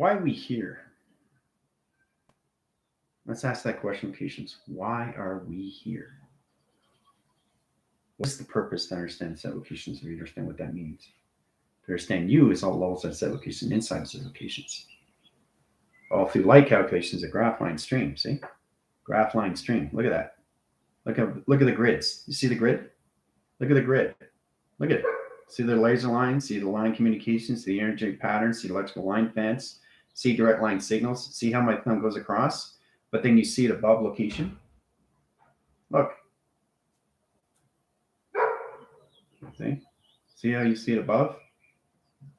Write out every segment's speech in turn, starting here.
why are we here? Let's ask that question, patients. Why are we here? What's the purpose to understand set locations if you understand what that means? To understand you is all levels of set location inside set locations. All through light calculations, a graph line stream, see? Graph line stream. Look at that. Look at the grids. You see the grid? Look at the grid. Look at it. See the laser line? See the line communications? See the energetic patterns? See the electrical line fence? See direct line signals? See how my thumb goes across? But then you see it above location. Look. See how you see it above?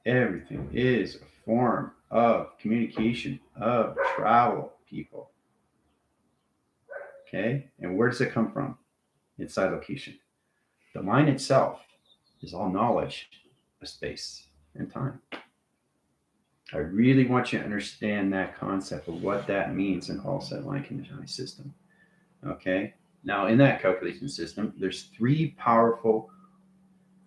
Everything is a form of communication, of travel, people. Okay? And where does it come from? Inside location. The line itself is all knowledge of space and time. I really want you to understand that concept of what that means in all set line conditioning system. Okay? Now, in that calculation system, there's 3 powerful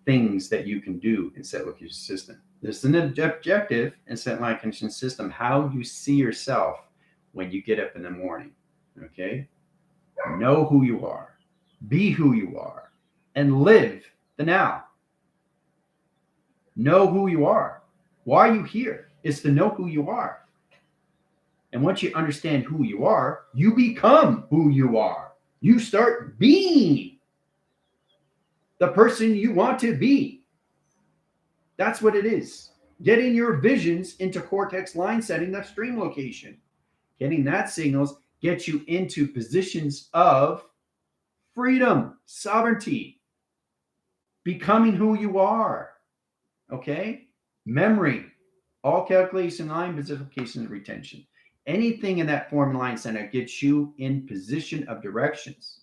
things that you can do in set location system. There's an objective in set line conditioning system, how you see yourself when you get up in the morning. Okay? Know who you are, be who you are, and live the now. Know who you are. Why are you here? It's to know who you are. And once you understand who you are, you become who you are. You start being the person you want to be. That's what it is. Getting your visions into cortex line setting, that stream location. Getting that signals gets you into positions of freedom, sovereignty, becoming who you are. Okay? Memory, all calculation line, position, location, and retention. Anything in that form line center gets you in position of directions.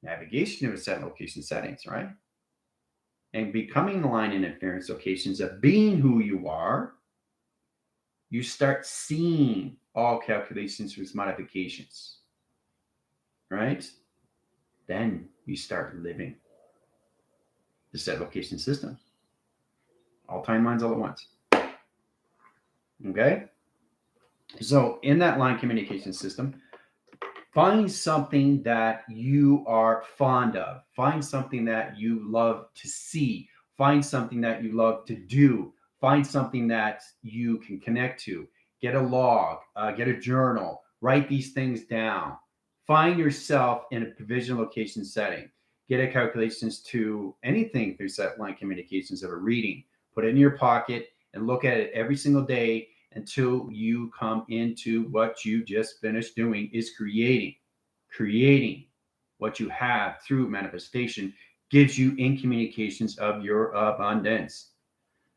Navigation of a set location settings, right? And becoming the line and inference locations of being who you are, you start seeing all calculations with modifications, right? Then you start living the set location system. All timelines all at once. Okay? So in that line communication system, find something that you are fond of. Find something that you love to see. Find something that you love to do. Find something that you can connect to. Get a log, get a journal, write these things down. Find yourself in a provision location setting. Get a calculations to anything through set line communications of a reading. Put it in your pocket and look at it every single day until you come into what you just finished doing is creating what you have through manifestation gives you in communications of your abundance.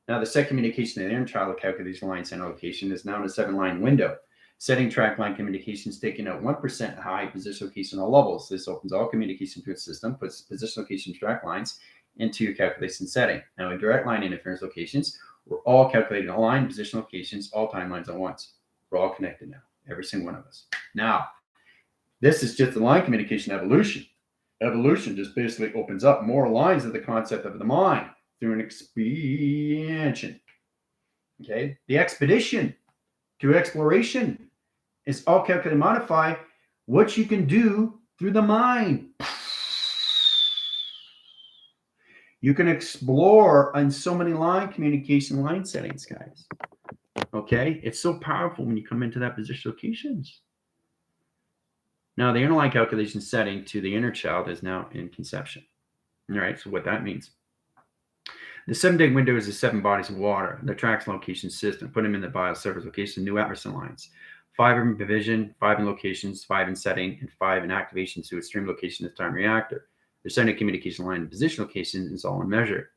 Now, the set communication in the inner child calculation line center location is now in a 7-line window. Setting track line communications taking out 1% high position location all levels. This opens all communication to its system, puts position location track lines into your calculation setting. Now, in direct line interference locations, we're all calculating align position locations, all timelines at once. We're all connected now, every single one of us. Now, this is just the line communication evolution. Evolution just basically opens up more lines of the concept of the mind through an expansion. Okay, the expedition to exploration is all calculated modify what you can do through the mind. You can explore on so many line communication line settings, guys. Okay, it's so powerful when you come into that position locations. Now, the inner line calculation setting to the inner child is now in conception. All right, so what that means. The 7-day window is the 7 bodies of water, the tracks location system. Put them in the biosurface location, new Atverson lines. 5 in provision, 5 in locations, 5 in setting, and 5 in activation to a stream location of time reactor. The setting communication line and position location is all in measure.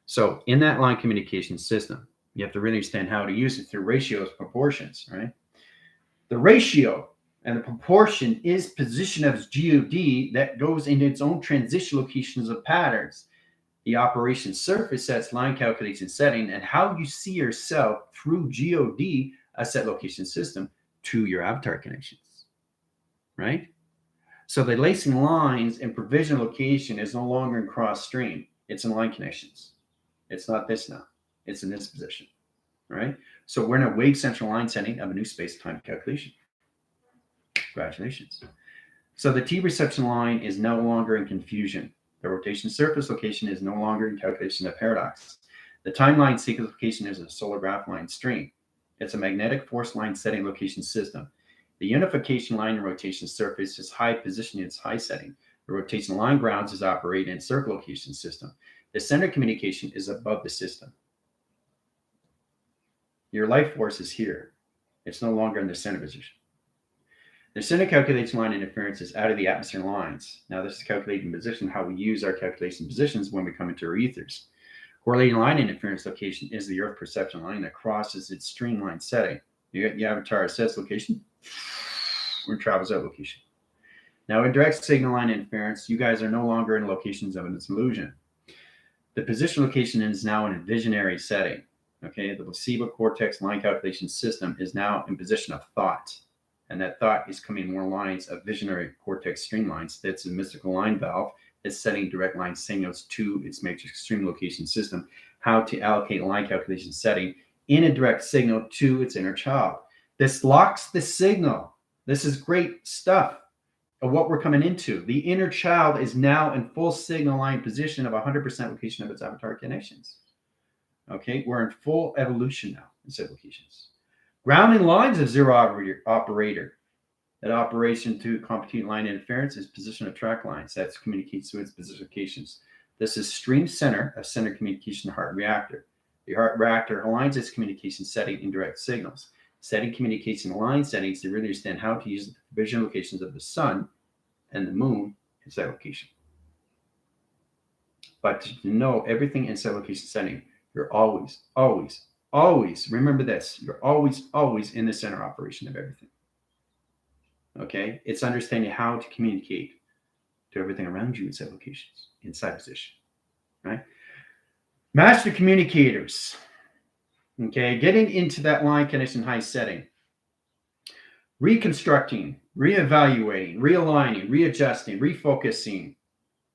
So in that line communication system, you have to really understand how to use it through ratios, proportions, right? The ratio and the proportion is position of GOD that goes into its own transition locations of patterns. The operation surface sets, line calculation setting, and how you see yourself through GOD, a set location system, to your avatar connections, right? So the lacing lines and provision location is no longer in cross stream. It's in line connections. It's not this now. It's in this position, right? So we're in a wave central line setting of a new space-time calculation. Congratulations. So the T reception line is no longer in confusion. The rotation surface location is no longer in calculation of paradox. The timeline sequence location is a solar graph line stream. It's a magnetic force line setting location system. The unification line and rotation surface is high position in its high setting. The rotation line grounds is operated in circle location system. The center communication is above the system. Your life force is here. It's no longer in the center position. The center calculation line interference is out of the atmosphere lines. Now, this is calculating position, how we use our calculation positions when we come into our ethers. Correlating line interference location is the Earth perception line that crosses its streamline setting. You got the avatar sets location, or travels out location. Now, in direct signal line interference, you guys are no longer in locations of its illusion. The position location is now in a visionary setting. Okay, the placebo cortex line calculation system is now in position of thought. And that thought is coming more lines of visionary cortex streamlines. That's a mystical line valve that's setting direct line signals to its matrix stream location system, how to allocate line calculation setting in a direct signal to its inner child. This locks the signal. This is great stuff of what we're coming into. The inner child is now in full signal line position of 100% location of its avatar connections. Okay, we're in full evolution now in set locations. Grounding lines of zero operator. That operation to compute line interference is position of track lines. That communicates to its position locations. This is stream center of center communication heart reactor. The heart reactor aligns its communication setting in direct signals. Setting communication line settings to really understand how to use the vision locations of the sun and the moon in set location. But to know everything in set location setting, you're always, remember this, you're always in the center operation of everything. Okay? It's understanding how to communicate to everything around you in set locations, inside position, right? Master communicators. Okay, getting into that line connection high setting. Reconstructing, reevaluating, realigning, readjusting, refocusing,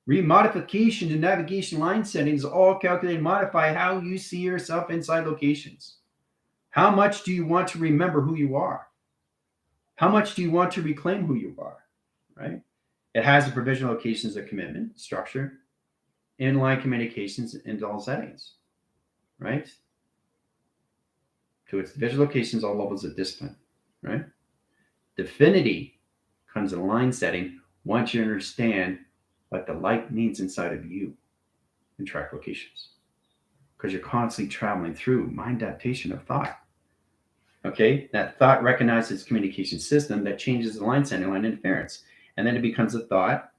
remodification to navigation line settings, all calculate and modify how you see yourself inside locations. How much do you want to remember who you are? How much do you want to reclaim who you are, right? It has the provisional locations of commitment, structure, inline communications in all settings, right? To its visual locations, all levels of discipline, right? Definity comes in line setting once you understand what the light means inside of you in track locations, because you're constantly traveling through mind adaptation of thought. Okay, that thought recognizes its communication system that changes the line setting line interference, and then it becomes a thought.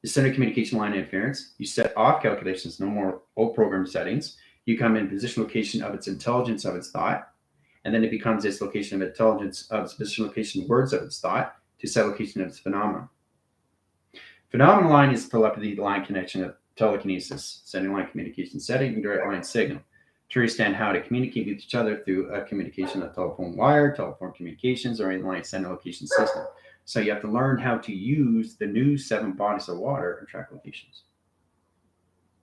The center communication line interference, you set off calculations, no more old program settings. You come in position location of its intelligence of its thought, and then it becomes its location of intelligence of its position location words of its thought to set location of its phenomenon. Phenomenon line is telepathy line connection of telekinesis, setting line communication setting and direct line signal to understand how to communicate with each other through a communication of telephone wire, telephone communications, or inline center location system. So you have to learn how to use the new 7 bodies of water and track locations.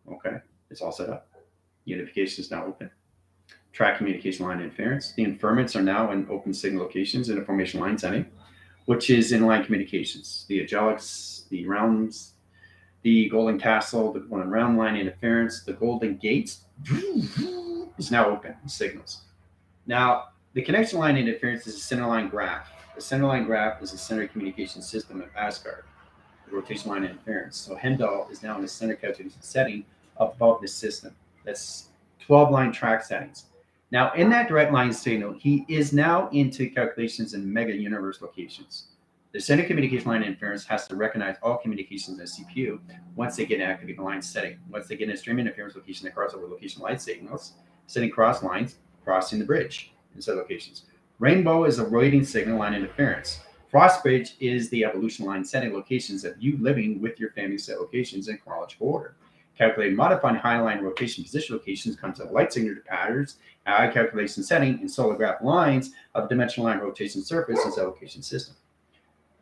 Okay, it's all set up. Unification is now open. Track communication line interference. The inferments are now in open signal locations in a formation line setting, which is inline communications. The Agelics, the realms, the golden castle, the golden round line interference, the golden gates is now open signals. Now, the connection line interference is a center line graph. The center line graph is a center communication system of Asgard, the rotation line interference. So Heimdall is now in the center calculation setting above the system. That's 12 line track settings. Now, in that direct line signal, he is now into calculations in mega universe locations. The center communication line interference has to recognize all communications in the CPU once they get an activated line setting. Once they get a stream interference location that crosses over location light signals, setting cross lines, crossing the bridge in set locations. Rainbow is a rotating signal line interference. Frost bridge is the evolution line setting locations of you living with your family set locations in chronological order. Calculating modifying high line rotation position locations comes up light signature patterns, high calculation setting, and solar graph lines of dimensional line rotation surface and set location system.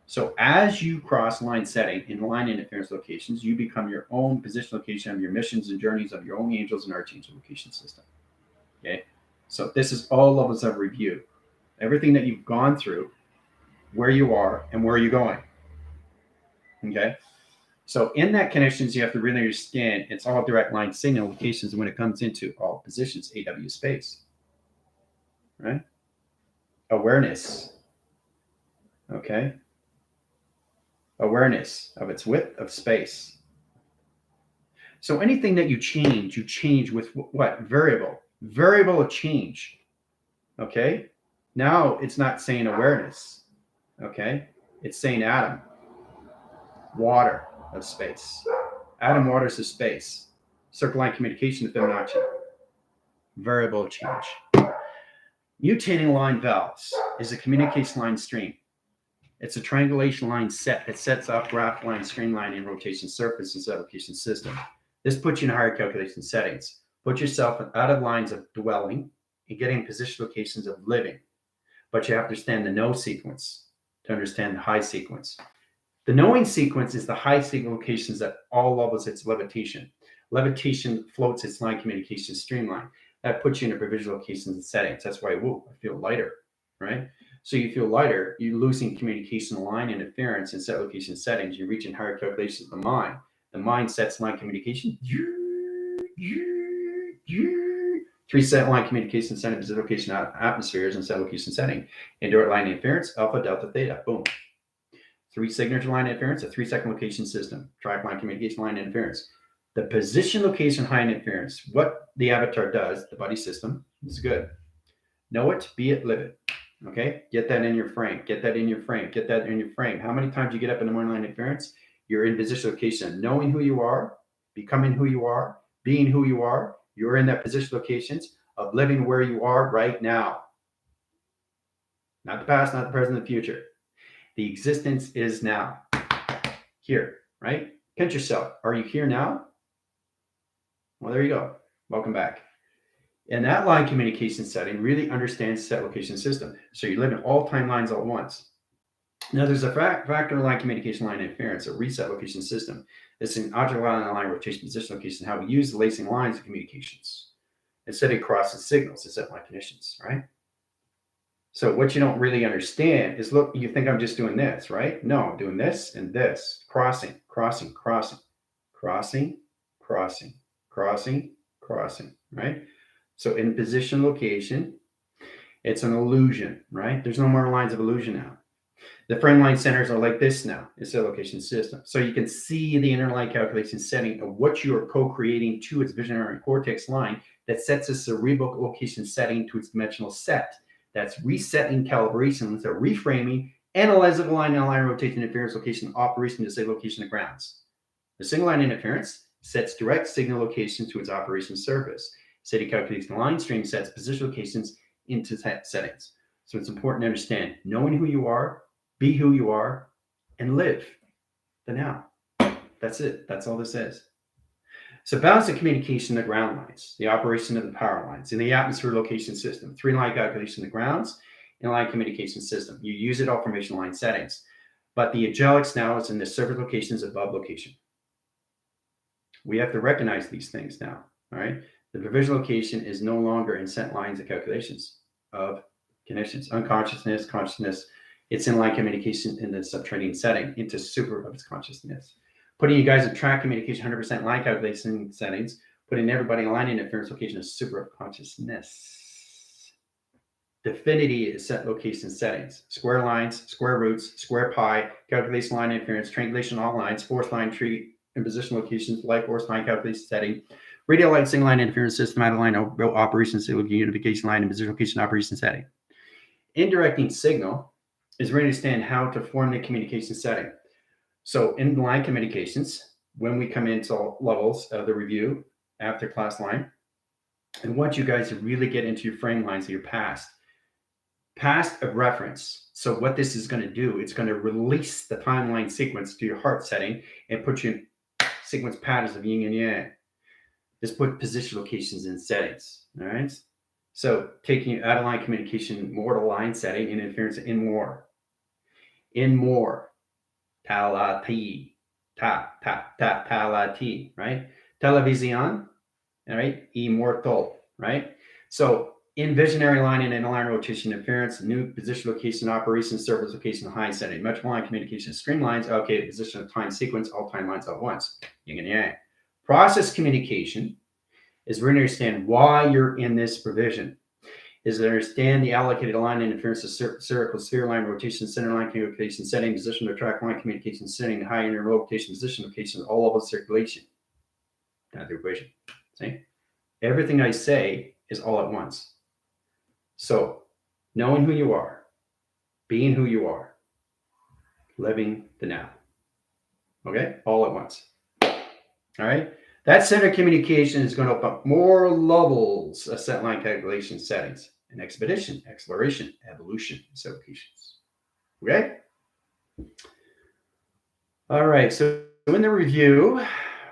So as you cross line setting in line interference locations, you become your own position location of your missions and journeys of your own angels and archangel location system. Okay. So this is all levels of review. Everything that you've gone through, where you are, and where you're going. Okay. So in that connections, you have to really understand it's all direct line signal locations when it comes into all positions, AW space, right? Awareness. Okay. Awareness of its width of space. So anything that you change with what? Variable. Variable of change. Okay. Now it's not saying awareness. Okay. It's saying atom, water of space. Atom, waters of space. Circle line communication of Fibonacci. Variable of change. Mutating line valves is a communication line stream. It's a triangulation line set that sets up graph line, streamline, and rotation surface and application system. This puts you in higher calculation settings. Put yourself out of lines of dwelling and getting position locations of living. But you have to understand the no sequence to understand the high sequence. The knowing sequence is the high signal locations at all levels. It's levitation. Levitation floats its line communication streamline. That puts you in a provisional locations and settings. That's why, whoa, I feel lighter, right? So you feel lighter, you're losing communication line interference in set location settings. You're reaching higher calculations of the mind. The mind sets line communication. 3 set line communication setting, position location atmospheres and set location setting. Indirect line interference, alpha, delta, theta. Boom. 3 signature line interference, a 3-second location system. Track line communication line interference. The position location high interference. What the avatar does, the buddy system, is good. Know it, be it, live it. Okay, get that in your frame. Get that in your frame. Get that in your frame. How many times you get up in the morning line interference? You're in position location, knowing who you are, becoming who you are, being who you are. You're in that position locations of living where you are right now. Not the past, not the present, the future. The existence is now. Here, right? Pinch yourself. Are you here now? Well, there you go. Welcome back. And that line communication setting really understands set location system. So you live in all timelines all at once. Now there's a factor line communication line interference, a reset location system. It's an object line rotation position location, how we use the lacing lines of communications. Instead it crosses signals to set line conditions, right? So what you don't really understand is, look, you think I'm just doing this, right? No, I'm doing this and this. Crossing, crossing, crossing, crossing, crossing, crossing, crossing, right? So in position location, it's an illusion, right? There's no more lines of illusion now. The frame line centers are like this now. It's a location system. So you can see the inner line calculation setting of what you are co-creating to its visionary cortex line that sets a cerebral location setting to its dimensional set. That's resetting calibration, so reframing, analytical line and line rotation interference location operation to say location of grounds. The single line interference sets direct signal locations to its operation surface. Steady calculation line stream sets position locations into settings. So it's important to understand knowing who you are, be who you are, and live the now. That's it. That's all this is. So balance the communication of the ground lines, the operation of the power lines, in the atmosphere location system, 3-line calculation of the grounds, and line communication system. You use it all formation line settings. But the angelics now is in the surface locations above location. We have to recognize these things now. All right. The provisional location is no longer in set lines of calculations of conditions. Unconsciousness, consciousness, it's in line communication in the subtraining setting into super of its consciousness. Putting you guys in track communication, 100% line calculation settings, putting everybody in line interference location is super of consciousness. Definity is set location settings. Square lines, square roots, square pi, calculation line interference, triangulation all lines, force line tree, and position locations, like force line calculation setting, radial line, single line interference, systematic line operations, unification line, and position location operation setting. Indirecting signal is we understand how to form the communication setting. So in line communications, when we come into levels of the review after class line, I want you guys to really get into your frame lines of your past of reference. So what this is going to do, it's going to release the timeline sequence to your heart setting and put you in sequence patterns of yin and yang. Just put position locations in settings. All right. So taking you out of line communication, more to line setting and interference in more. In more. Talati. Talati, right? Television, all right? Immortal, right? So in visionary line and in line rotation interference, new position location, operation, surface location, high setting, metrical line communication, streamlines, allocated position of time sequence, all time lines at once, yin and yang. Process communication is we understand why you're in this provision, is to understand the allocated line interference of spherical sphere line rotation, center line communication, setting, position to track line communication, setting, high inner rotation, position location, all levels of circulation. That's the equation. See? Everything I say is all at once. So, knowing who you are, being who you are, living the now. Okay? All at once. All right? That center communication is going to open up more levels of set line calculation settings and expedition, exploration, evolution, locations. Okay? All right. So, in the review,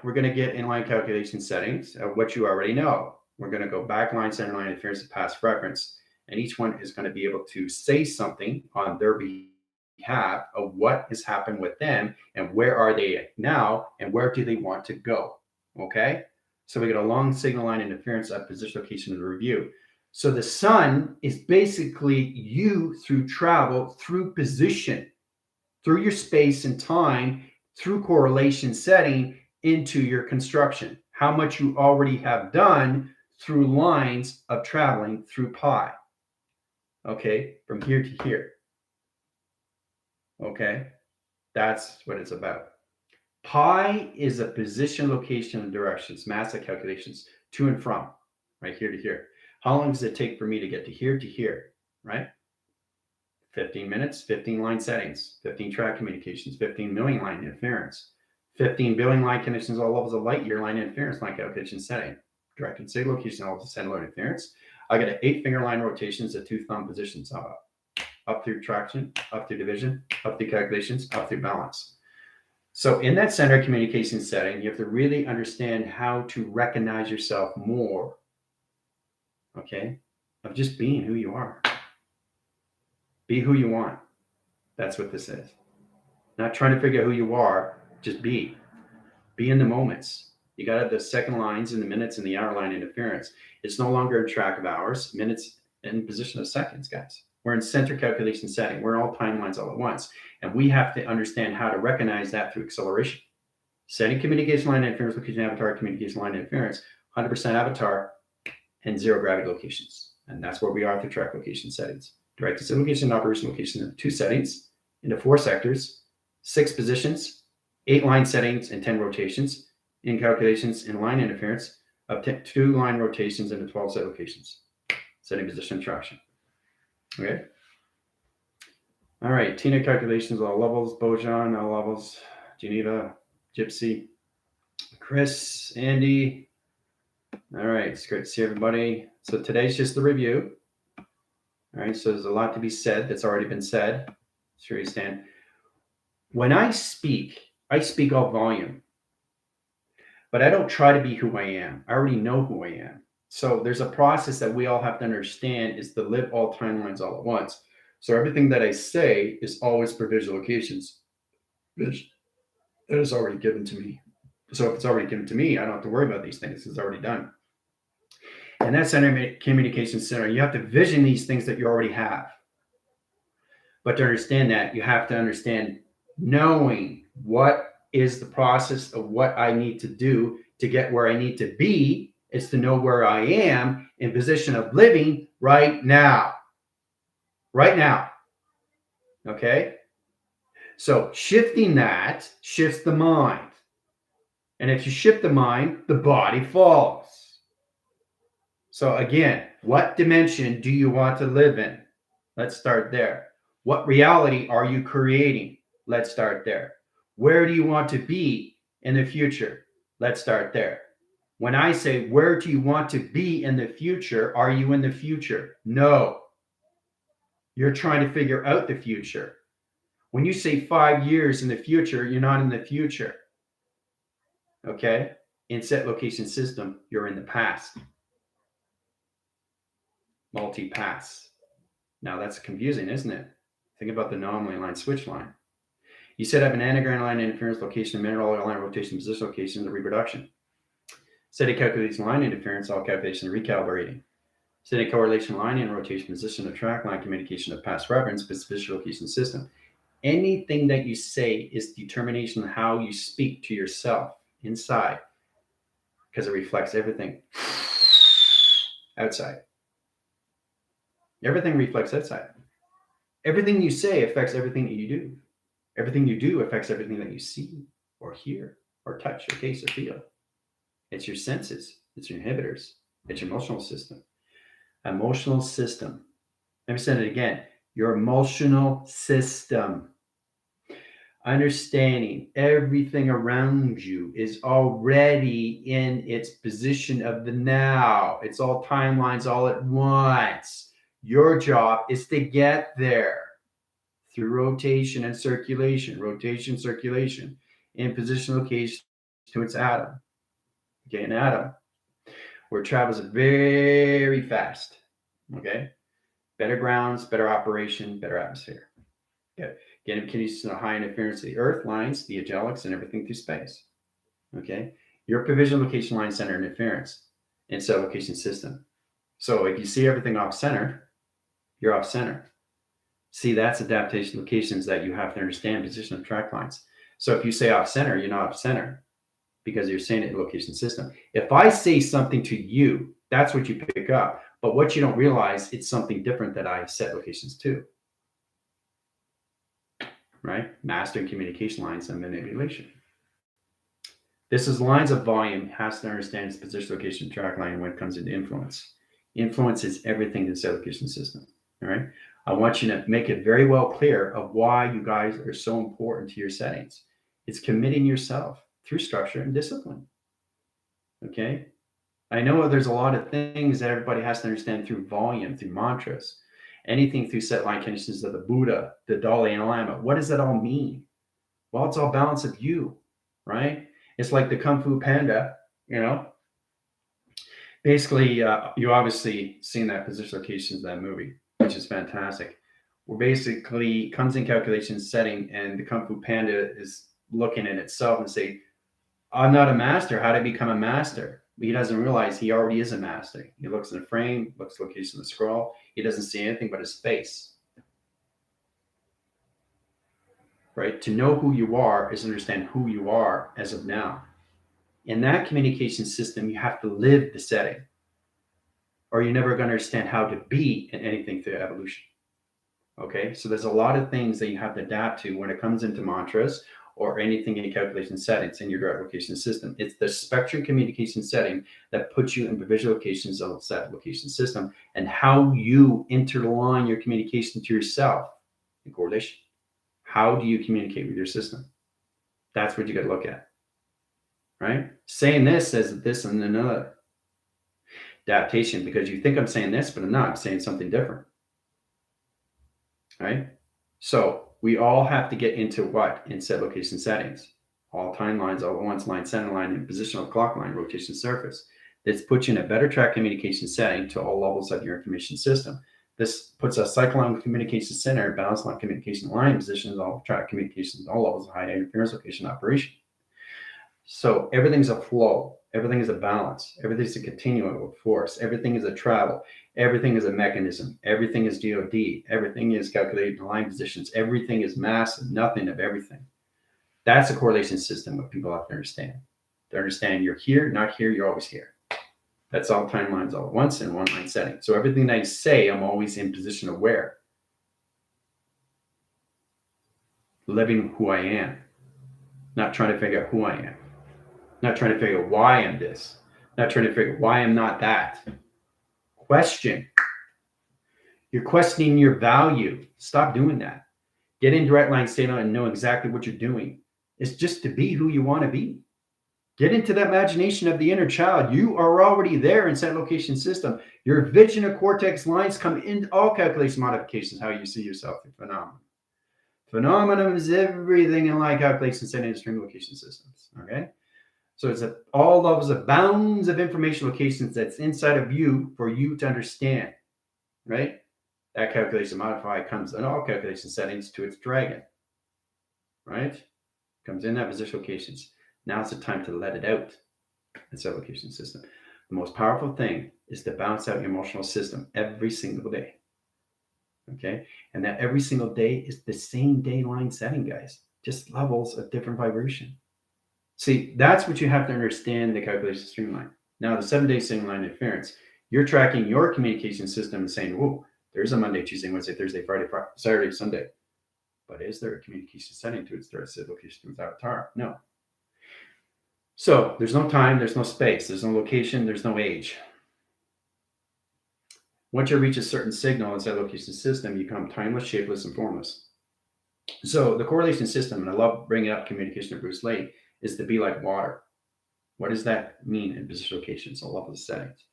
we're going to get inline calculation settings of what you already know. We're going to go back line, center line, interference, and past reference. And each one is going to be able to say something on their behalf of what has happened with them and where are they now and where do they want to go. Okay? So we get a long signal line interference at position location in the review. So the sun is basically you through travel, through position, through your space and time, through correlation setting into your construction. How much you already have done through lines of traveling through pi. Okay, from here to here. Okay, that's what it's about. Pi is a position, location, and directions, massive calculations to and from, right here to here. How long does it take for me to get to here, right? 15 minutes, 15 line settings, 15 track communications, 15 million line interference, 15 billion line conditions, all levels of light year line interference, line calculation setting, direct and say location, all the center interference. I got an 8-finger line rotations, a 2-thumb positions, up through traction, up through division, up through calculations, up through balance. So in that center communication setting, you have to really understand how to recognize yourself more, okay, of just being who you are. Be who you want. That's what this is. Not trying to figure out who you are, just be. Be in the moments. You got the second lines in the minutes and the hour line interference. It's no longer a track of hours, minutes, and position of seconds, guys. We're in center calculation setting. We're in all timelines all at once. And we have to understand how to recognize that through acceleration. Setting communication line interference, location avatar, communication line interference, 100% avatar, and 0 gravity locations. And that's where we are through track location settings. Direct to location and operation location in 2 settings, into 4 sectors, 6 positions, 8 line settings, and 10 rotations. In calculations in line interference, up to 2 line rotations into 12 set locations. Setting position and traction. Okay. All right. Tina calculations, all levels. Bojan, all levels. Geneva, Gypsy, Chris, Andy. All right. It's great to see everybody. So today's just the review. All right. So there's a lot to be said that's already been said. Sure you stand. When I speak all volume. But I don't try to be who I am. I already know who I am. So there's a process that we all have to understand is to live all timelines all at once. So everything that I say is always for visual locations. That is already given to me. So if it's already given to me, I don't have to worry about these things. It's already done. And that center communication center, you have to vision these things that you already have. But to understand that, you have to understand knowing what is the process of what I need to do to get where I need to be is to know where I am in position of living right now. Right now. Okay? So shifting that shifts the mind. And if you shift the mind, the body falls. So again, what dimension do you want to live in? Let's start there. What reality are you creating? Let's start there. Where do you want to be in the future? Let's start there. When I say, where do you want to be in the future? Are you in the future? No. You're trying to figure out the future. When you say 5 years in the future, you're not in the future. Okay? In set location system, you're in the past. Multi-pass. Now that's confusing, isn't it? Think about the anomaly line, switch line. You said have an anagram line interference location, mineral line rotation, position location, the reproduction. Steady calculation line interference, all calculation, recalibrating. Setting correlation line and rotation position of track line communication of past reference, specific location system. Anything that you say is determination of how you speak to yourself inside, because it reflects everything outside. Everything reflects outside. Everything you say affects everything that you do. Everything you do affects everything that you see or hear or touch or taste or feel. It's your senses. It's your inhibitors. It's your emotional system. Emotional system. Let me say it again. Your emotional system. Understanding everything around you is already in its position of the now. It's all timelines all at once. Your job is to get there through rotation and circulation, in position location to its atom. Okay, an atom where it travels very fast. Okay, better grounds, better operation, better atmosphere. Okay, again, kinesis and high interference of the Earth lines, the angelics, and everything through space. Okay, your provisional location line center interference in cell location system. So if you see everything off center, you're off center. See, that's adaptation locations that you have to understand position of track lines. So if you say off center, you're not off center because you're saying it in location system. If I say something to you, that's what you pick up. But what you don't realize, it's something different that I set locations to. Right? Mastering communication lines and manipulation. This is lines of volume, has to understand its position, location, track line when it comes into influence. Influence is everything in the set location system. All right. I want you to make it very well clear of why you guys are so important to your settings. It's committing yourself through structure and discipline. Okay. I know there's a lot of things that everybody has to understand through volume, through mantras, anything through set line conditions of the Buddha, the Dalai Lama. What does that all mean? Well, it's all balance of you, right? It's like the Kung Fu Panda, basically, you obviously seen that position locations of that movie, which is fantastic. Where basically comes in calculation setting, and the Kung Fu Panda is looking at itself and say, I'm not a master. How did I become a master? But he doesn't realize he already is a master. He looks in the frame, looks location of the scroll. He doesn't see anything but his face. Right? To know who you are is understand who you are as of now. In that communication system, you have to live the setting, or you're never going to understand how to be in anything through evolution. Okay, so there's a lot of things that you have to adapt to when it comes into mantras or anything in calculation settings in your direct location system. It's the spectrum communication setting that puts you in the visual locations of that location system, and how you interline your communication to yourself in correlation. How do you communicate with your system? That's what you got to look at. Right? Saying this says this and another. Adaptation, because you think I'm saying this, but I'm not. I'm saying something different. Right? So we all have to get into what? In set location settings. All timelines, all at once, line, center line, and positional clock line, rotation surface. This puts you in a better track communication setting to all levels of your information system. This puts a cycle line communication center, balance line communication line positions, all track communications, all levels of high interference location operation. So everything's a flow. Everything is a balance. Everything's a continuum of force. Everything is a travel. Everything is a mechanism. Everything is DOD. Everything is calculated line positions. Everything is mass and nothing of everything. That's a correlation system what people have to understand. To understand you're here, not here, you're always here. That's all timelines all at once in one line setting. So everything that I say, I'm always in position aware. Living who I am. Not trying to figure out who I am. Not trying to figure out why I'm this. Not trying to figure out why I'm not that. Question. You're questioning your value. Stop doing that. Get in direct line state and know exactly what you're doing. It's just to be who you want to be. Get into that imagination of the inner child. You are already there in set location system. Your vision of cortex lines come in all calculation modifications, how you see yourself, the phenomenon. Phenomenon is everything in line calculation setting and stream location systems. Okay. So it's at all levels of bounds of information locations that's inside of you for you to understand, right? That calculation modify comes in all calculation settings to its dragon, right? Comes in that position locations. Now it's the time to let it out. It's that location system. The most powerful thing is to balance out your emotional system every single day. Okay. And that every single day is the same day line setting, guys, just levels of different vibration. See, that's what you have to understand the calculation streamline. Now, the 7-day streamline interference, you're tracking your communication system and saying, whoa, there's a Monday, Tuesday, Wednesday, Thursday, Friday, Saturday, Sunday. But is there a communication setting to its thread location without tar? No. So there's no time, there's no space, there's no location, there's no age. Once you reach a certain signal inside the location system, you become timeless, shapeless, and formless. So the correlation system, and I love bringing up communication of Bruce Lee, is to be like water. What does that mean in position locations? I love the settings.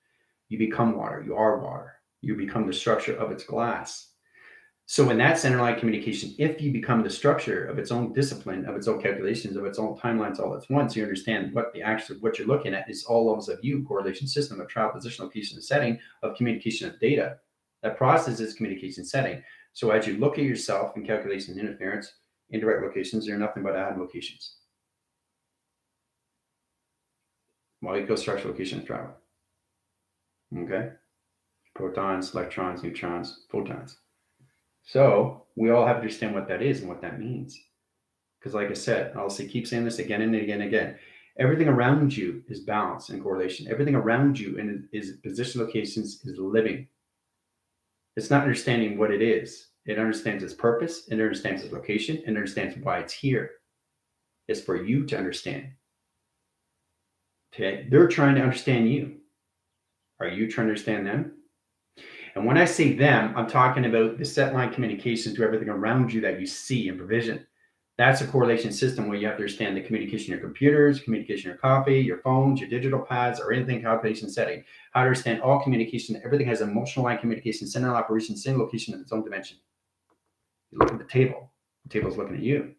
You become water. You are water. You become the structure of its glass. So in that center line communication, if you become the structure of its own discipline, of its own calculations, of its own timelines all at once, you understand what what you're looking at is all levels of you, correlation system of travel, position, location, and setting of communication of data. That process is communication setting. So as you look at yourself in calculation interference, indirect locations, they're nothing but atom locations. Molecule structure, location, and travel. Okay? Protons, electrons, neutrons, photons. So we all have to understand what that is and what that means. Because like I said, I'll keep saying this again and again and again. Everything around you is balance and correlation. Everything around you is position locations is living. It's not understanding what it is. It understands its purpose, it understands its location, and understands why it's here. It's for you to understand. Okay? They're trying to understand you. Are you trying to understand them? And when I say them, I'm talking about the set line communications to everything around you that you see and provision. That's a correlation system where you have to understand the communication of your computers, communication of your coffee, your phones, your digital pads, or anything calculation setting. How to understand all communication. Everything has emotional line communication, center operation, same location in its own dimension. You look at the table's looking at you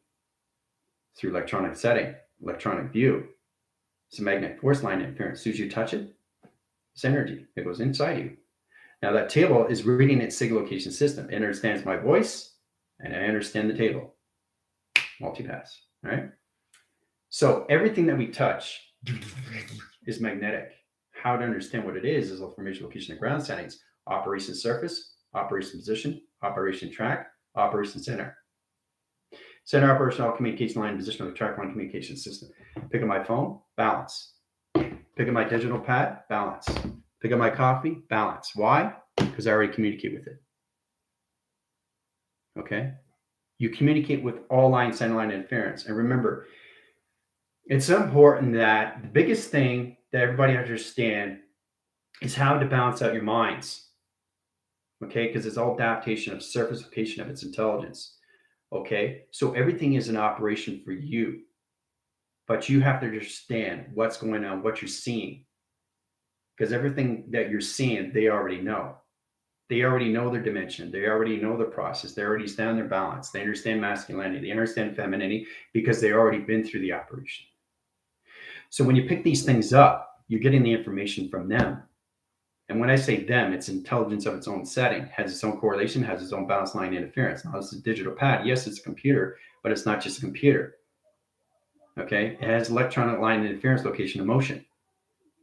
through electronic setting, electronic view. It's a magnetic force line interference. As soon as you touch it, it's energy. It goes inside you. Now that table is reading its signal location system. It understands my voice, and I understand the table. Multipass, right? So everything that we touch is magnetic. How to understand what it is the formation, location, and ground settings. Operation surface, operation position, operation track, operation center. Center operational communication line, position of the track line communication system. Pick up my phone, balance. Pick up my digital pad, balance. Pick up my coffee, balance. Why? Because I already communicate with it. Okay? You communicate with all line, center line interference. And remember, it's important that the biggest thing that everybody understand is how to balance out your minds. Okay? Because it's all adaptation of surface location of its intelligence. Okay? So everything is an operation for you. But you have to understand what's going on, what you're seeing. Because everything that you're seeing, they already know. They already know their dimension. They already know the process. They already understand their balance. They understand masculinity. They understand femininity because they've already been through the operation. So when you pick these things up, you're getting the information from them. And when I say them, it's intelligence of its own setting, has its own correlation, has its own balance line interference. Now, this is a digital pad. Yes, it's a computer, but it's not just a computer. Okay? It has electronic line interference, location, and motion.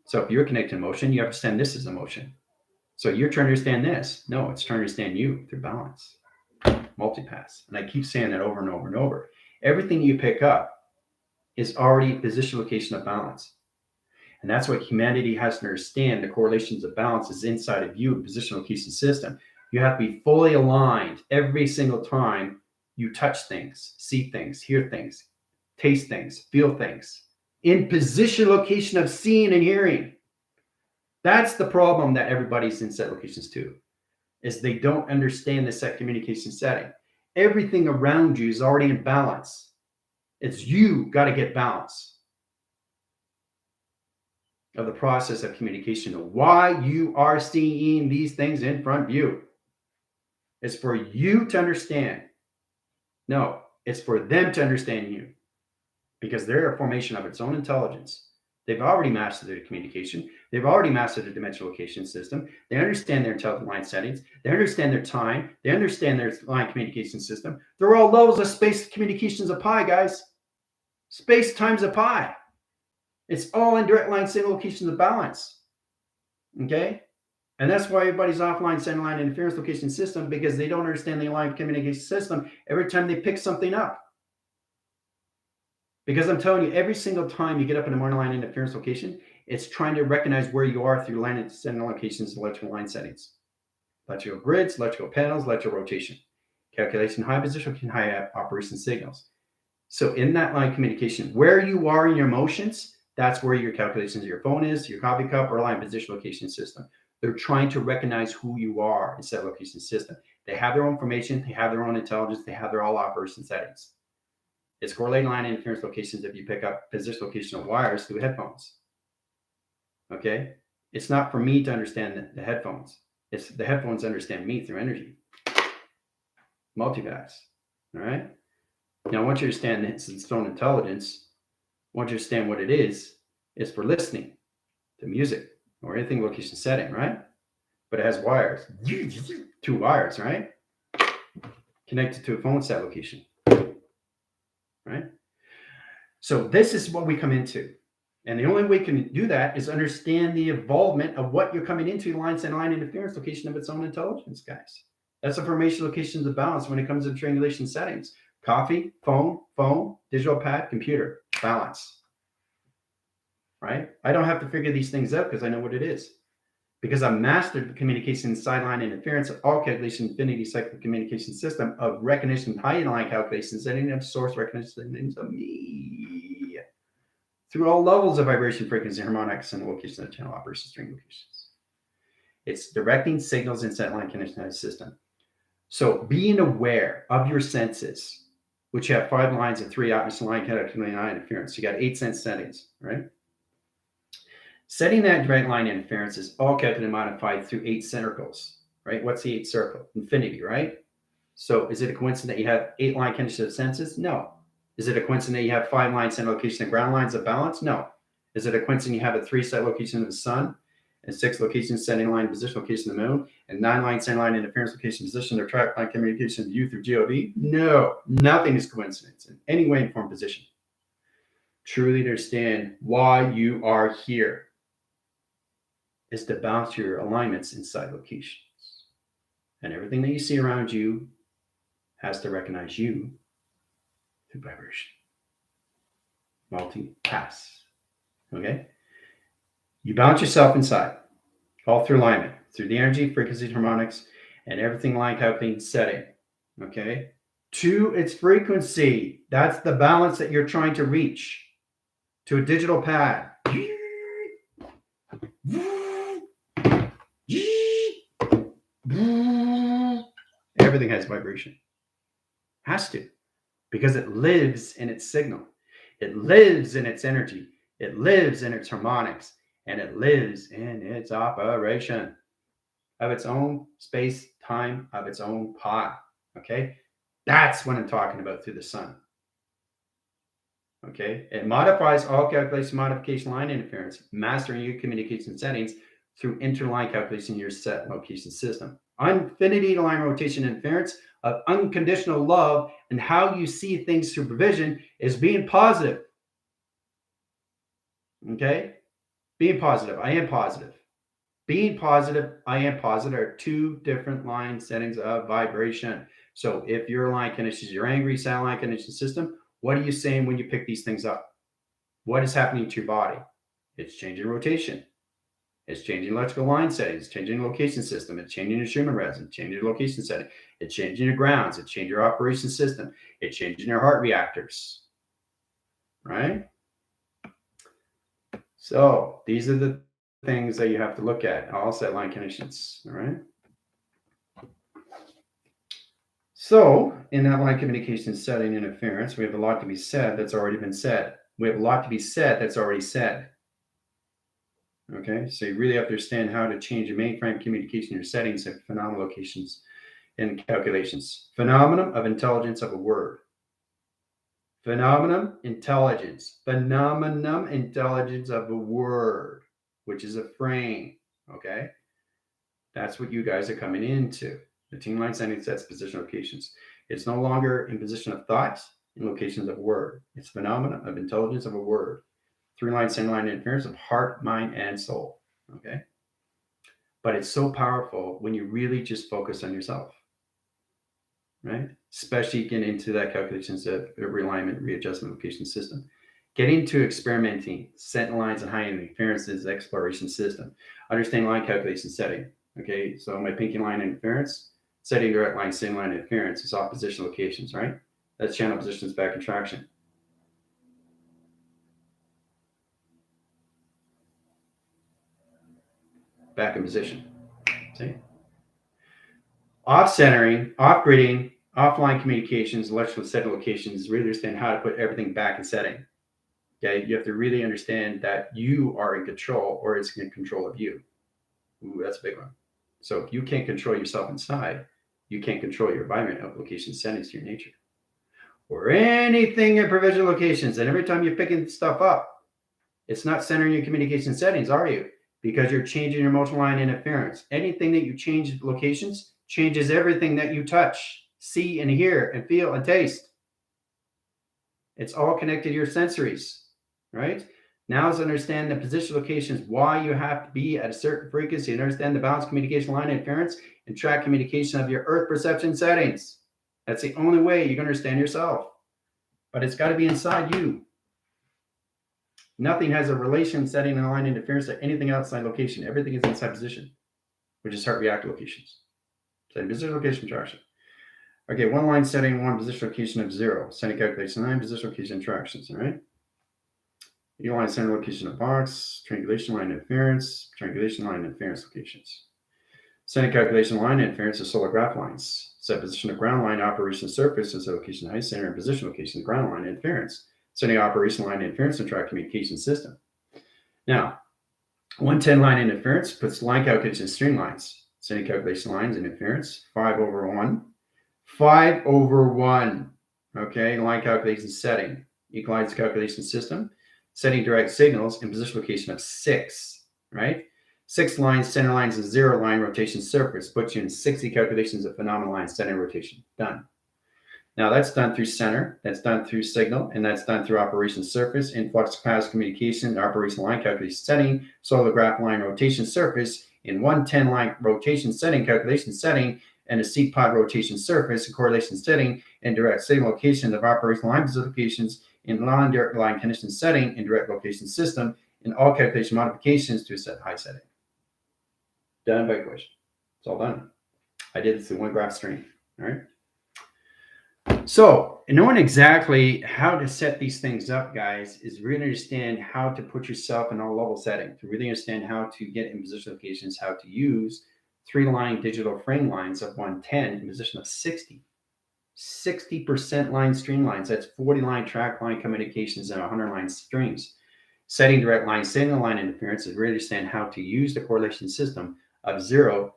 So if you're connected to motion, you understand this is a motion. So you're trying to understand this. No, it's trying to understand you through balance. Multipass. And I keep saying that over and over and over. Everything you pick up is already position, location of balance. And that's what humanity has to understand. The correlations of balance is inside of you, position, location system. You have to be fully aligned every single time you touch things, see things, hear things, taste things, feel things. In position, location of seeing and hearing. That's the problem that everybody's in set locations too, is they don't understand the set communication setting. Everything around you is already in balance. It's you got to get balance of the process of communication, of why you are seeing these things in front of you. It's for you to understand. No, it's for them to understand you because they're a formation of its own intelligence. They've already mastered their communication. They've already mastered the dimensional location system. They understand their intelligent line settings. They understand their time. They understand their line communication system. They're all levels of space communications of pi, guys. Space times a pi. It's all in direct line signal locations of balance. Okay. And that's why everybody's offline center line interference location system, because they don't understand the line communication system every time they pick something up. Because I'm telling you, every single time you get up in a morning line interference location, it's trying to recognize where you are through line and center locations, electrical line settings, electrical grids, electrical panels, electrical rotation, calculation, high position, high operation signals. So in that line communication, where you are in your motions, that's where your calculations of your phone is, your coffee cup, or line position location system. They're trying to recognize who you are inside location system. They have their own information, they have their own intelligence, they have their all operation settings. It's correlating line interference locations if you pick up position location of wires through headphones. Okay? It's not for me to understand the headphones. It's the headphones understand me through energy. Multipass. All right? Now, once you understand its own intelligence, once you understand what it is for listening to music or anything location setting, right? But it has wires, 2 wires, right? Connected to a phone set location, right? So this is what we come into. And the only way we can do that is understand the involvement of what you're coming into, lines and line interference location of its own intelligence, guys. That's the formation locations of balance when it comes to triangulation settings. Coffee, phone, digital pad, computer, balance. Right? I don't have to figure these things out because I know what it is. Because I've mastered the communication sideline interference of all calculation infinity cycle communication system of recognition, high line calculations, setting of source recognition settings of me through all levels of vibration, frequency, harmonics, and location of channel operation string locations. It's directing signals in set line connection system. So being aware of your senses, which have 5 lines and 3 atmosphere line connection line interference. You got 8 sense settings, right? Setting that direct line interference is all calculated and modified through 8 circles, right? What's the 8th circle? Infinity, right? So is it a coincidence that you have 8 line connection of senses? No. Is it a coincidence that you have 5 line center location and ground lines of balance? No. Is it a coincidence you have a 3 set location of the sun and 6 locations setting line position location of the moon and 9 line center line interference location position or track line communication of you through GOD? No. Nothing is coincidence in any way, inform, position. Truly understand why you are here is to balance your alignments inside locations. And everything that you see around you has to recognize you through vibration. Multi-pass. Okay? You balance yourself inside, all through alignment, through the energy, frequency, harmonics, and everything line calculating setting. Okay? To its frequency. That's the balance that you're trying to reach. To a digital pad. Everything has vibration. Has to. Because it lives in its signal. It lives in its energy. It lives in its harmonics. And it lives in its operation of its own space, time, of its own pot. Okay? That's what I'm talking about through the sun. Okay? It modifies all calculation, modification, line interference, mastering your communication settings through interline calculation in your set location system. Infinity line rotation interference of unconditional love and how you see things through provision is being positive. Okay? Being positive. I am positive. Being positive, I am positive are 2 different line settings of vibration. So if your line connection is your angry satellite connection system, what are you saying when you pick these things up? What is happening to your body? It's changing rotation. It's changing electrical line settings. It's changing the location system. It's changing your Schumann resonance. It's changing your location setting. It's changing your grounds. It's changing your operation system. It's changing your heart reactors. Right? So these are the things that you have to look at. All set line connections. All right. So in that line communication setting interference, we have a lot to be said that's already been said. We have a lot to be said that's already said. Okay, so you really have to understand how to change your mainframe communication, your settings, and phenomenal locations and calculations. Phenomenon of intelligence of a word. Phenomenon intelligence. Phenomenon intelligence of a word, which is a frame. Okay, that's what you guys are coming into. The team line setting sets position locations. It's no longer in position of thoughts in locations of word. It's phenomena of intelligence of a word. 3 line, 10 line interference of heart, mind, and soul. Okay. but it's so powerful when you really just focus on yourself, right? Especially getting into that calculations of realignment, readjustment location system. Getting to experimenting, setting lines and high interferences exploration system. Understand line calculation setting. Okay, so my pinky line interference, setting direct line, same line interference is opposition locations, right? That's channel positions back in traction. Back in position. See? Off centering, off gridding, offline communications, electrical setting locations, really understand how to put everything back in setting. Okay, you have to really understand that you are in control or it's in control of you. Ooh, that's a big one. So if you can't control yourself inside, you can't control your environment of location settings to your nature or anything in provisional locations. And every time you're picking stuff up, it's not centering your communication settings, are you? Because you're changing your multi-line interference. Anything that you change locations changes everything that you touch, see, and hear, and feel, and taste. It's all connected to your sensories, right? Now is understand the position locations, why you have to be at a certain frequency, and understand the balanced communication line interference and track communication of your earth perception settings. That's the only way you can understand yourself. But it's got to be inside you. Nothing has a relation setting and line interference to anything outside location. Everything is inside position, which is heart react locations. Setting position location traction. Okay, one line setting, one position location of 0. Setting calculation 9, position location tractions, all right? You line center location of box, triangulation line interference, triangulation line interference locations. Setting calculation line interference of solar graph lines. Set position of ground line operation surface as location height center and position location ground line interference. Setting operation line interference and track communication system. Now, 110 line interference puts line calculation streamlines. Setting calculation lines interference 5/1. 5/1. Okay, line calculation setting. Equalize calculation system. Setting direct signals in position location of 6, right? 6 lines, center lines, and 0 line rotation surface puts you in 60 calculations of phenomenal line center rotation. Done. Now that's done through center, that's done through signal, and that's done through operation surface, influx capacity communication, operation line calculation setting, solar graph line rotation surface, in 110 line rotation setting, calculation setting, and a seat pod rotation surface, and correlation setting, and direct signal location of operation line locations, in non-direct line condition setting, and direct location system, in all calculation modifications to a set high setting. Done by equation. It's all done. I did this in one graph string. All right. So knowing exactly how to set these things up, guys, is really understand how to put yourself in all level setting, to really understand how to get in position locations, how to use 3-line digital frame lines of 110 in position of 60. 60% line streamlines. That's 40 line track line communications and 100 line strings. Setting direct line signal line interference is really understand how to use the correlation system of 0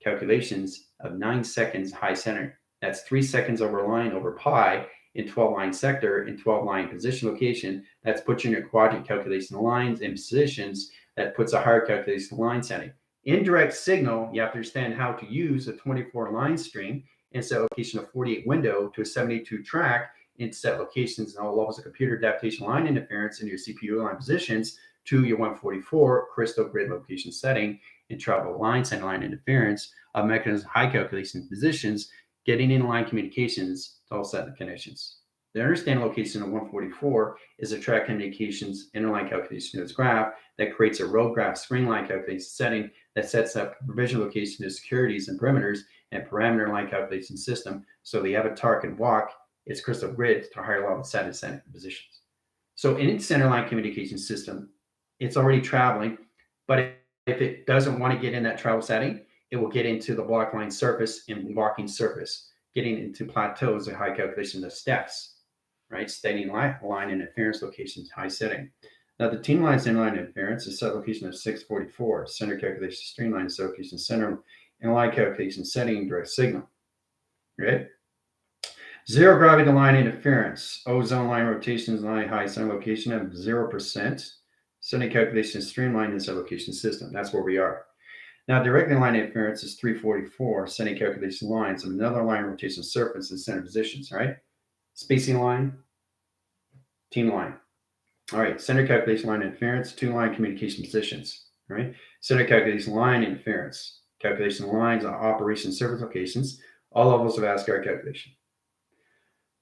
calculations of 9 seconds high center. That's 3 seconds over line over pi in 12 line sector in 12 line position location. That's puts you in your quadrant calculation lines and positions. That puts a higher calculation line setting. Indirect signal, you have to understand how to use a 24 line string and set location of 48 window to a 72 track and set locations and all levels of computer adaptation line interference in your CPU line positions to your 144 crystal grid location setting and travel line center line interference of mechanism high calculation positions, getting in line communications to all set the connections. The understand location of 144 is a track communications interline calculation of this graph that creates a row graph string line calculation setting that sets up provision location of securities and perimeters and parameter line calculation system. So the avatar can walk its crystal grid to higher level set and center positions. So in its center line communication system, it's already traveling, but if it doesn't want to get in that travel setting, it will get into the block line surface and walking surface, getting into plateaus of high calculation of steps, right? Steady line interference locations, high setting. Now the team line center line interference is set location of 644, center calculation streamline location center and line calculation setting direct signal, right? 0 gravity line interference, ozone line rotations line high center location of 0%, setting calculation streamline in center location system. That's where we are. Now, directly line interference is 344, setting calculation lines of another line rotation surface and center positions, right? Spacing line, team line. All right, center calculation line interference, 2 line communication positions. right? Center calculation line interference, calculation lines on operation surface locations, all levels of ASCII calculation.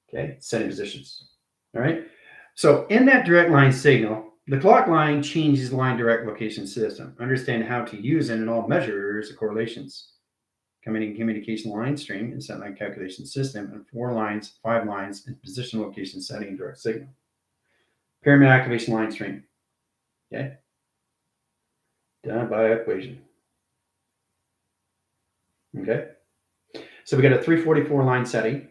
Okay, setting positions. All right. So in that direct line signal, the clock line changes line direct location system. Understand how to use it in all measures of correlations. Communication line stream and set line calculation system, and 4 lines, 5 lines, and position location setting direct signal. Pyramid activation line stream. Okay. Done by equation. Okay. So we got a 344 line setting,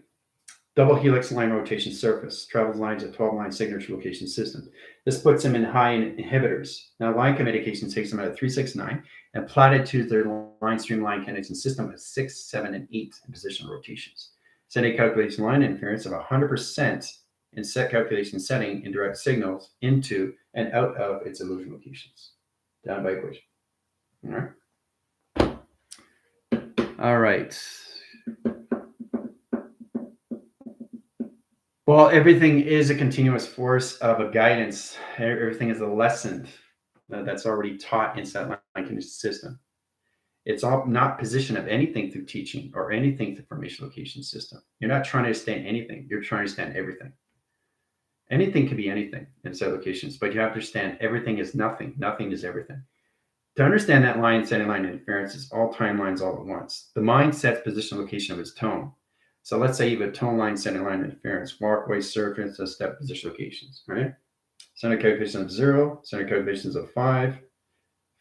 double helix line rotation surface, travels lines at 12 line signature location system. This puts them in high inhibitors. Now, line communication takes them at 369 and plotted to their line streamline connection system at 6, 7, and 8 in position rotations. Setting calculation line interference of 100% in set calculation setting in direct signals into and out of its illusion locations. Down by equation. All right. All right. Well, everything is a continuous force of a guidance. Everything is a lesson that's already taught inside line condition system. It's all not position of anything through teaching or anything through formation location system. You're not trying to understand anything. You're trying to understand everything. Anything can be anything in set locations, but you have to understand everything is nothing. Nothing is everything. To understand that line setting line interference is all timelines all at once. The mind sets position location of its tone. So let's say you have a tone line setting line interference, walkway, surface, and step position locations, right? Center calculation of 0, center calculations of 5,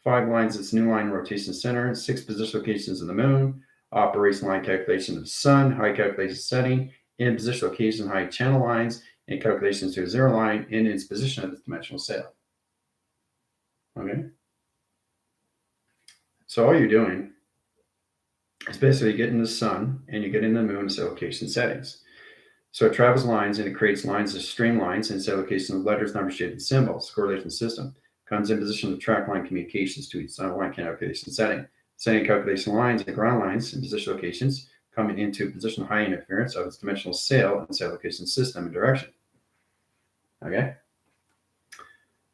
5 lines, its new line rotation center, 6 position locations of the moon, operation line calculation of the sun, high calculation setting, in position location, high channel lines, and calculations to a 0 line in its position of its dimensional sail. Okay? So all you're doing is basically getting the sun and you get in the moon set location settings. So it travels lines and it creates lines as streamlines and set location of letters, numbers, shapes, and symbols. Correlation system comes in position to track line communications to each line calculation setting. Setting calculation lines and ground lines and position locations coming into position high interference of its dimensional sail and set location system and direction. Okay?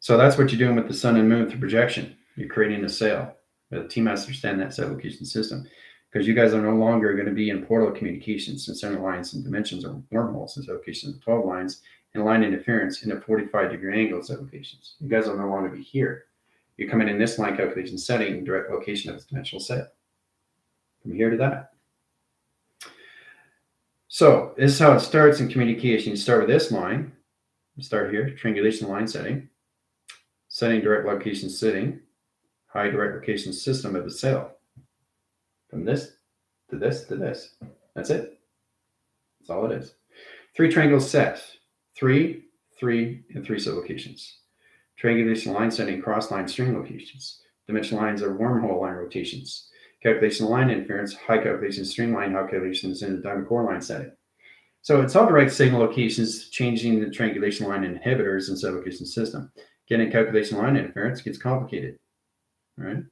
So that's what you're doing with the sun and moon through projection. You're creating a sail. The team has to understand that set location system, because you guys are no longer going to be in portal communications and center lines and dimensions or wormholes in locations of 12 lines and line interference in a 45-degree angles at locations. You guys will no longer be here. You're coming in this line calculation setting, direct location of its dimensional set. From here to that. So this is how it starts in communication. You start with this line. You start here, triangulation line setting, setting direct location setting, high direct location system of the sail. From this to this to this. That's it. That's all it is. 3 triangles set. 3, 3, and 3 set locations. Triangulation line setting, cross line string locations. Dimension lines are wormhole line rotations. Calculation line interference, high calculation string line calculations in the diamond core line setting. So it's all direct signal locations, changing the triangulation line inhibitors and set location system. Getting calculation line interference gets complicated. Right?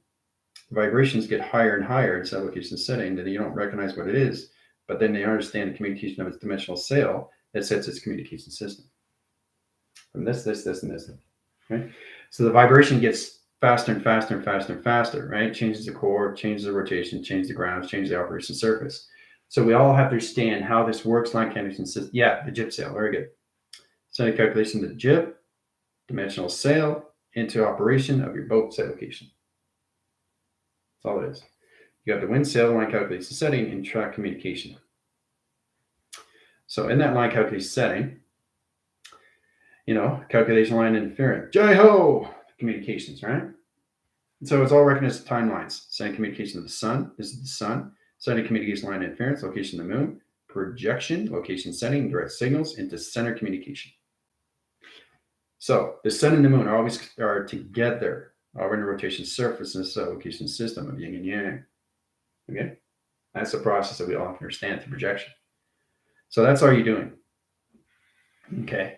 Vibrations get higher and higher in set location setting that you don't recognize what it is, but then they understand the communication of its dimensional sail that sets its communication system. From this, and this. Right? So the vibration gets faster and faster and faster and faster, right? Changes the core, changes the rotation, changes the grounds, changes the operation surface. So we all have to understand how this works, line connection system. Yeah, the jib sail, very good. Setting calculation of the jib, dimensional sail, into operation of your boat set location. That's all it is. You have the wind sail line calculation setting and track communication. So in that line calculation setting, calculation line interference. Jai-ho! Communications, right? And so it's all recognized timelines. Setting communication of the sun. This is the sun. Setting communication line interference, location of the moon. Projection, location setting, direct signals into center communication. So the sun and the moon are together, are in a rotation surface in the location system of yin and yang. Okay? That's the process that we all understand through projection. So that's all you're doing. Okay.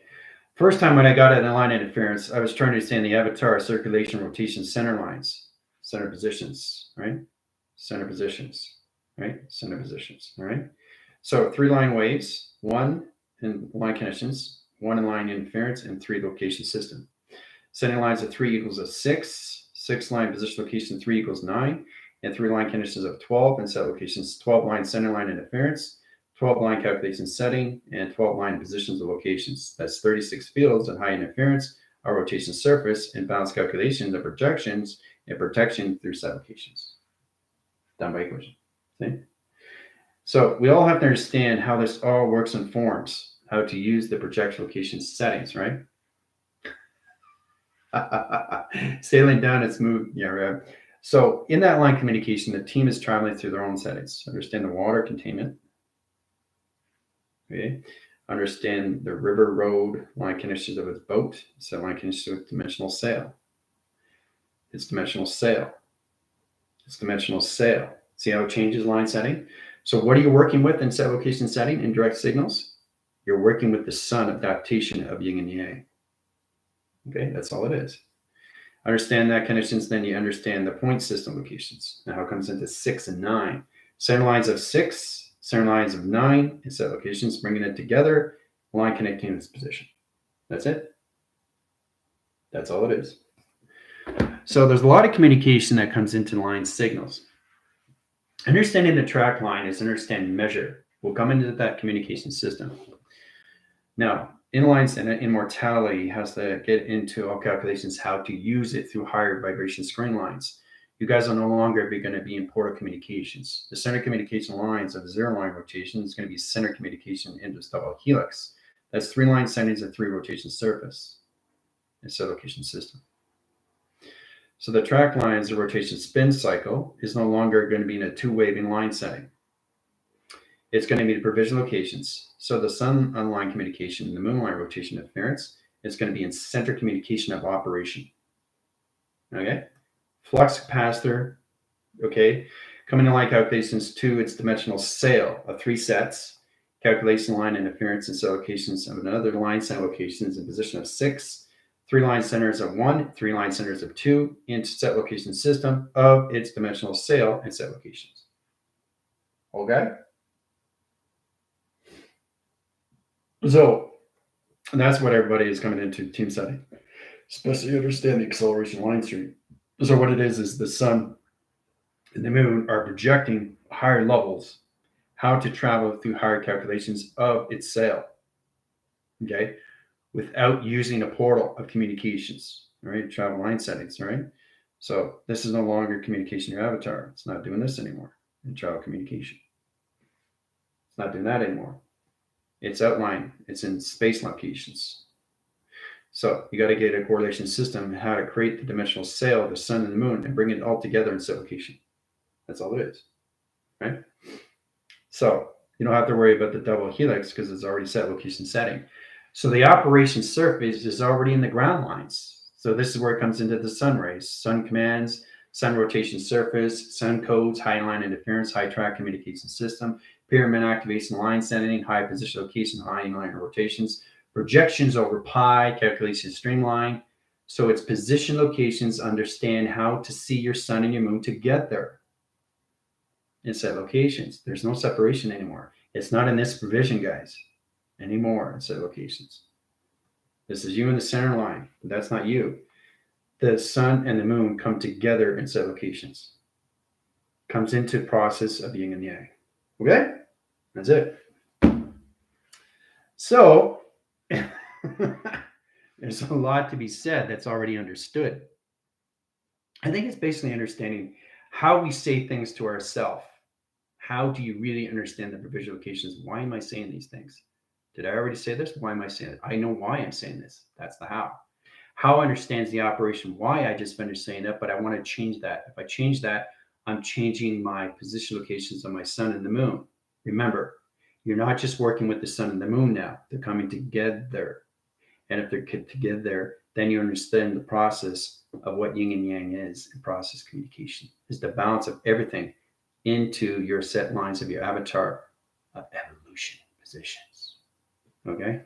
First time when I got it in line interference, I was trying to understand the avatar, circulation, rotation, center lines, center positions, right? Center positions, right? Center positions, all right? So 3 line waves, 1 in line connections, 1 in line interference, and 3 location system. Setting lines of 3 equals a 6, 6 line position location 3 equals 9, and 3 line conditions of 12, and set locations 12 line center line interference, 12 line calculation setting, and 12 line positions of locations. That's 36 fields and high interference, a rotation surface, and balance calculations of projections and protection through set locations. Done by equation. See? So we all have to understand how this all works and forms, how to use the projection location settings, right? Sailing down its move. Yeah, right. So in that line communication, the team is traveling through their own settings. Understand the water containment. Okay. Understand the river road line conditions of its boat. So line conditions with dimensional sail. It's dimensional sail. It's dimensional sail. See how it changes line setting? So what are you working with in set location setting in direct signals? You're working with the sun adaptation of yin and yang. Okay, that's all it is. Understand that conditions, then you understand the point system locations. Now it comes into 6 and 9. Center lines of 6, center lines of 9, and set locations, bringing it together, line connecting its position. That's it. That's all it is. So there's a lot of communication that comes into line signals. Understanding the track line is understanding measure. We'll come into that communication system. Now, inline center immortality has to get into all calculations how to use it through higher vibration screen lines. You guys are no longer going to be in portal communications. The center communication lines of 0 line rotation is going to be center communication into this double helix. That's 3 line centers and 3 rotation surface. It's a location system. So the track lines, the rotation spin cycle is no longer going to be in a 2-waving line setting. It's going to be the provision locations. So the sun line communication, the moon line rotation interference is going to be in center communication of operation. Okay. Flux capacitor. Okay. Coming in line calculations to its dimensional sail of 3 sets. Calculation line interference and set locations of another line center locations in position of 6. 3 line centers of 1, 3 line centers of 2, into set location system of its dimensional sail and set locations. Okay. So that's what everybody is coming into team setting, especially understand the acceleration line stream. So what it is the sun and the moon are projecting higher levels, how to travel through higher calculations of its sail. Okay. Without using a portal of communications, right? Travel line settings, right? So this is no longer communication your avatar. It's not doing this anymore in travel communication. It's not doing that anymore. It's outline. It's in space locations. So you got to get a correlation system how to create the dimensional sail of the sun and the moon and bring it all together in set location. That's all it is, right? So you don't have to worry about the double helix because it's already set location setting. So the operation surface is already in the ground lines. So this is where it comes into the sun rays, sun commands, sun rotation surface, sun codes, high line interference, high track communication system, pyramid activation line setting, high position location, high line rotations, projections over pi, calculation streamline. So it's position locations, understand how to see your sun and your moon together in set locations. There's no separation anymore. It's not in this provision, guys, anymore in set locations. This is you in the center line, but that's not you. The sun and the moon come together in set locations. Comes into process of yin and yang. Okay? That's it. So there's a lot to be said that's already understood. I think it's basically understanding how we say things to ourselves. How do you really understand the provision locations? Why am I saying these things? Did I already say this? Why am I saying it? I know why I'm saying this. That's the how. How understands the operation. Why I just finished saying that, but I want to change that. If I change that, I'm changing my position locations of my sun and the moon. Remember, you're not just working with the sun and the moon now. They're coming together. And if they're together, then you understand the process of what yin and yang is in process communication. Is the balance of everything into your set lines of your avatar of evolution positions. Okay?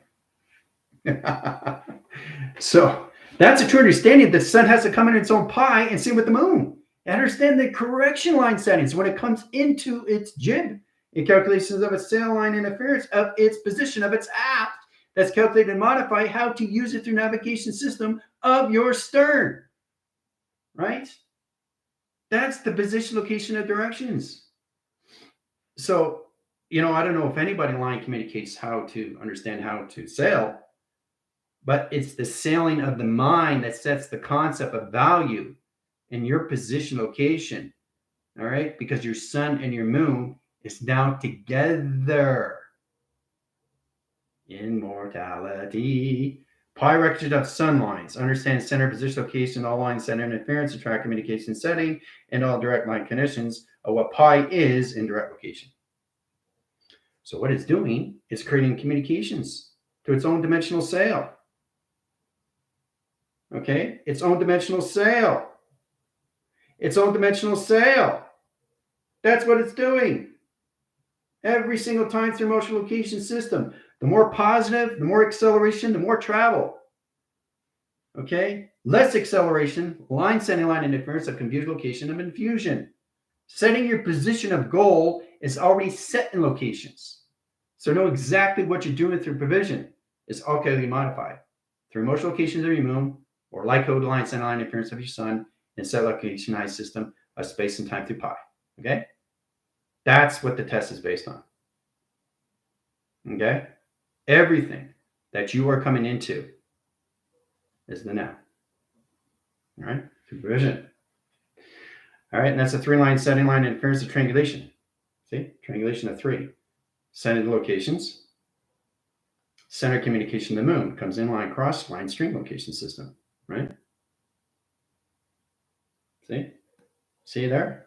So that's a true understanding that the sun has to come in its own pi and same with the moon. And understand the correction line settings when it comes into its jib. In calculations of its sail line interference of its position of its aft, that's calculated and modify how to use it through navigation system of your stern. right? That's the position, location, of directions. So, I don't know if anybody in line communicates how to understand how to sail, but it's the sailing of the mind that sets the concept of value in your position, location. All right, because your sun and your moon is now together. Immortality. Pi record of sun lines. Understand center, position, location, all lines, center, interference, attract communication setting, and all direct line conditions of what pi is in direct location. So what it's doing is creating communications to its own dimensional sail. Okay, its own dimensional sail. Its own dimensional sail. That's what it's doing. Every single time through motion location system. The more positive, the more acceleration, the more travel. Okay? Less acceleration, line setting, line interference of confused location of infusion. Setting your position of goal is already set in locations. So know exactly what you're doing through provision. It's all calculatedly modified. Through motion locations of your moon, or light code line setting line interference of your sun, and set locationized system of space and time through pi. Okay? That's what the test is based on. Okay? Everything that you are coming into is the now. All right? Through provision. All right, and that's a 3-line setting line interference of triangulation. See? Triangulation of 3. Setting locations. Center communication of the moon comes in line cross line string location system. Right? See? See there?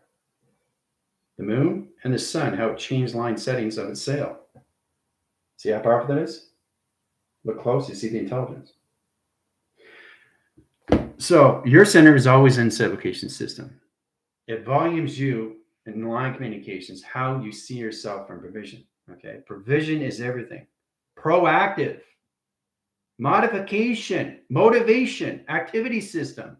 The moon and the sun, how it changed line settings of its sail. See how powerful that is? Look close, you see the intelligence. So your center is always in set location system. It volumes you in line communications, how you see yourself from provision. Okay. Provision is everything. Proactive, modification, motivation, activity system.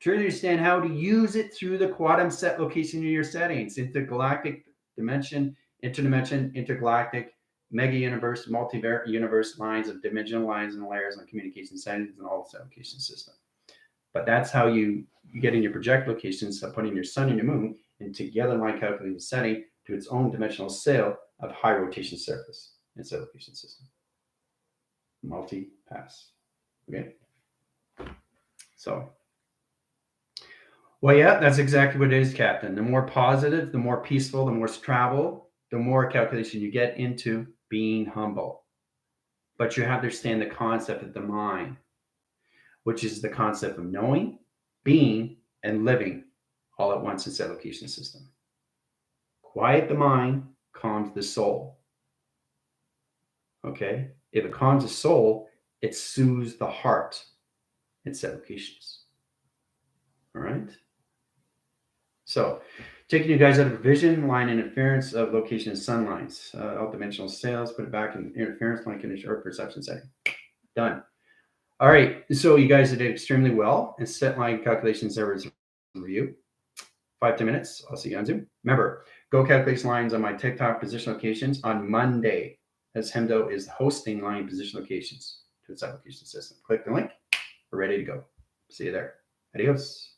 To understand how to use it through the quantum set location in your settings, intergalactic dimension, interdimension, intergalactic, mega universe, multi-universe lines of dimensional lines and layers on communication settings and all the set location system. But that's how you get in your project locations of putting your sun and your moon in together line calculating setting to its own dimensional sail of high rotation surface and set location system. Multi-pass. Okay. So, well, yeah, that's exactly what it is, Captain. The more positive, the more peaceful, the more travel, the more calculation you get into being humble. But you have to understand the concept of the mind, which is the concept of knowing, being, and living all at once in set location system. Quiet the mind calms the soul. Okay? If it calms the soul, it soothes the heart in set locations. All right? So, taking you guys out of vision, line interference of location and sun lines, all dimensional sails, put it back in interference, line condition, or perception setting. Done. All right, so you guys did extremely well and set line calculations there was review. 5-10 minutes. I'll see you on Zoom. Remember, go calculate lines on my TikTok position locations on Monday, as Hemdo is hosting line position locations to its application system. Click the link. We're ready to go. See you there. Adios.